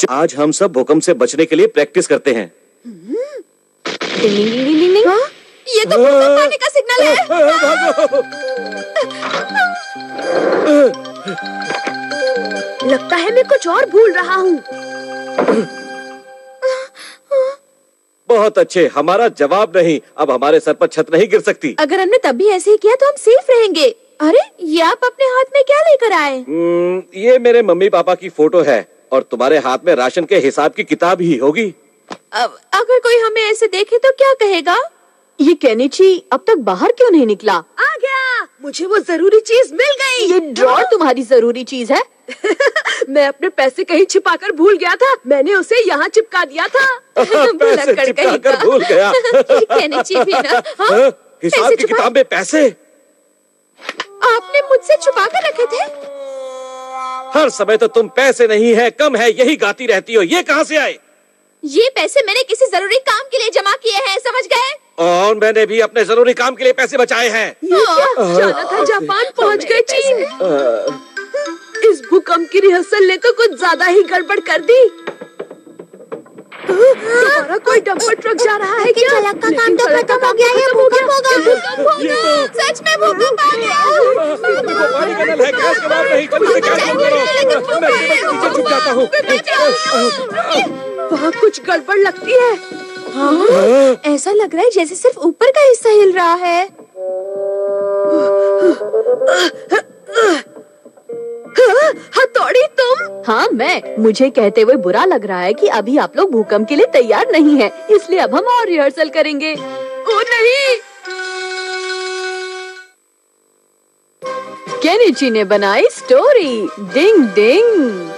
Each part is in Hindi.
आज हम सब भूकंप से बचने के लिए प्रैक्टिस करते हैं। हाँ? ये तो भूकंप आने का सिग्नल है। लगता है मैं कुछ और भूल रहा हूँ। बहुत अच्छे, हमारा जवाब नहीं। अब हमारे सर पर छत नहीं गिर सकती। अगर हमने तब भी ऐसे ही किया तो हम सेफ रहेंगे। अरे, ये आप अपने हाथ में क्या लेकर आए? ये मेरे मम्मी पापा की फोटो है और तुम्हारे हाथ में राशन के हिसाब की किताब ही होगी। अगर कोई हमें ऐसे देखे तो क्या कहेगा? ये केनिची अब तक बाहर क्यों नहीं निकला? आ गया, मुझे वो जरूरी चीज मिल गई। ये ड्रॉर तुम्हारी जरूरी चीज है? मैं अपने पैसे कहीं छिपाकर भूल गया था। मैंने उसे यहाँ चिपका दिया था। पैसे चिपकाकर भूल गया। केनिची भी ना। हाँ? हिसाब की किताब में पैसे आपने मुझसे छुपा कर रखे थे? हर समय तो तुम पैसे नहीं है, कम है, यही गाती रहती हो। ये कहाँ से आए? ये पैसे मैंने किसी जरूरी काम के लिए जमा किए हैं, समझ गए? और मैंने भी अपने जरूरी काम के लिए पैसे बचाए हैं। जाना था जापान, पहुंच गए चीन। इस भूकंप की रिहर्सल ने तो कुछ ज्यादा ही गड़बड़ कर दी। हमारा कोई डंपर ट्रक जा रहा है क्या? चालक का काम तो खत्म हो गया है। भूकंप होगा। सच में भूकंप आ गया। पानी का नल है, गैस के बाद नहीं, जल्दी से गैस बंद करो। मैं नीचे छुप जाता हूँ। वहाँ कुछ गड़बड़ लगती है। हाँ? ऐसा लग रहा है जैसे सिर्फ ऊपर का हिस्सा हिल रहा है। हथौड़ी तुम? हाँ मैं। मुझे कहते हुए बुरा लग रहा है कि अभी आप लोग भूकंप के लिए तैयार नहीं हैं, इसलिए अब हम और रिहर्सल करेंगे। ओ नहीं। केनिची ने बनाई स्टोरी। डिंग डिंग।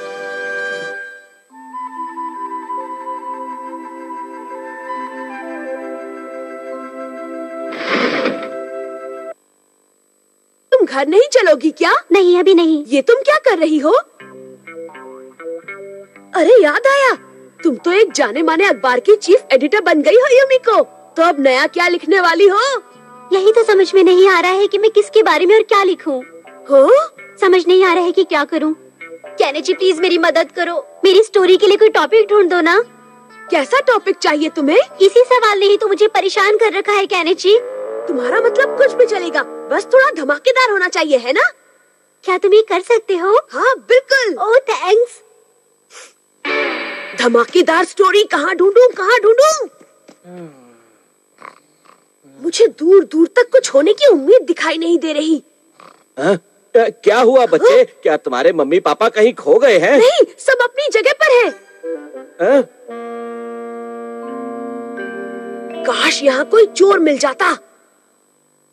तुम घर नहीं चलोगी क्या? नहीं, अभी नहीं। ये तुम क्या कर रही हो? अरे याद आया, तुम तो एक जाने माने अखबार की चीफ एडिटर बन गई हो युमिको। तो अब नया क्या लिखने वाली हो? यही तो समझ में नहीं आ रहा है कि मैं किसके बारे में और क्या लिखूं। हो? समझ नहीं आ रहा है कि क्या करूं। केनिची प्लीज मेरी मदद करो। मेरी स्टोरी के लिए कोई टॉपिक ढूंढ दो ना। कैसा टॉपिक चाहिए तुम्हें? इसी सवाल ने ही तो मुझे परेशान कर रखा है केनिची। तुम्हारा मतलब कुछ भी चलेगा, बस थोड़ा धमाकेदार होना चाहिए, है ना? क्या तुम ये कर सकते हो? हाँ बिल्कुल। ओह थैंक्स। धमाकेदार स्टोरी कहाँ ढूंढूं, कहाँ ढूंढूं? मुझे दूर दूर तक कुछ होने की उम्मीद दिखाई नहीं दे रही। क्या हुआ बच्चे? क्या तुम्हारे मम्मी पापा कहीं खो गए हैं? नहीं, सब अपनी जगह पर हैं। काश यहाँ कोई चोर मिल जाता।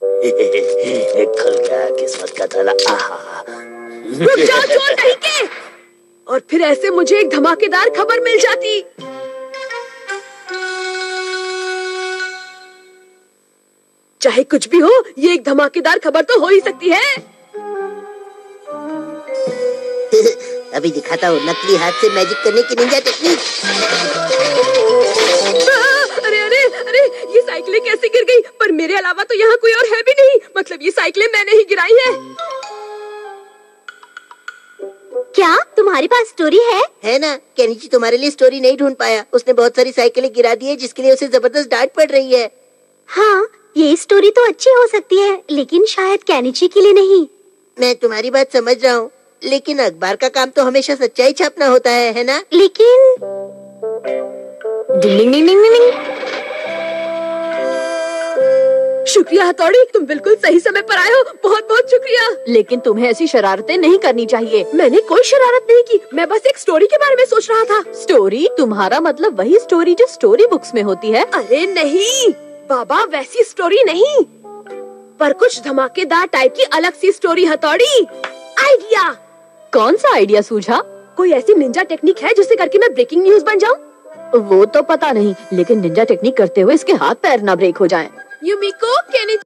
खुल गया किस्मत का ताला। रुक जाओ चोर कहीं के। और फिर ऐसे मुझे एक धमाकेदार खबर मिल जाती। चाहे कुछ भी हो, ये एक धमाकेदार खबर तो हो ही सकती है। अभी दिखाता हूँ नकली हाथ से मैजिक करने की निंजा टेक्निक। अरे अरे अरे, ये साइकिलें कैसे गिर गई? पर मेरे अलावा तो यहाँ कोई और है भी नहीं। मतलब ये साइकिलें मैंने ही गिराई है। क्या तुम्हारे पास स्टोरी है ना? केनिची तुम्हारे लिए स्टोरी नहीं ढूंढ पाया। उसने बहुत सारी साइकिलें गिरा दी है, जिसके लिए उसे जबरदस्त डांट पड़ रही है। हाँ, ये स्टोरी तो अच्छी हो सकती है, लेकिन शायद केनिची के लिए नहीं। मैं तुम्हारी बात समझ रहा हूँ, लेकिन अखबार का काम तो हमेशा सच्चाई छापना होता है ना? लेकिन डिंग डिंग डिंग डिंग डिंग। शुक्रिया हथौड़ी, तुम बिल्कुल सही समय पर आए हो। बहुत बहुत शुक्रिया। लेकिन तुम्हें ऐसी शरारतें नहीं करनी चाहिए। मैंने कोई शरारत नहीं की, मैं बस एक स्टोरी के बारे में सोच रहा था। स्टोरी? तुम्हारा मतलब वही स्टोरी जो स्टोरी बुक्स में होती है? अरे नहीं बाबा, वैसी स्टोरी नहीं, पर कुछ धमाकेदार टाइप की अलग सी स्टोरी हथौड़ी। आइडिया। कौन सा आइडिया सूझा? कोई ऐसी निंजा टेक्निक है जिसे करके मैं ब्रेकिंग न्यूज बन जाऊं? वो तो पता नहीं, लेकिन निंजा टेक्निक करते हुए इसके हाथ पैर ना ब्रेक हो जाएं। युमिको, केनिची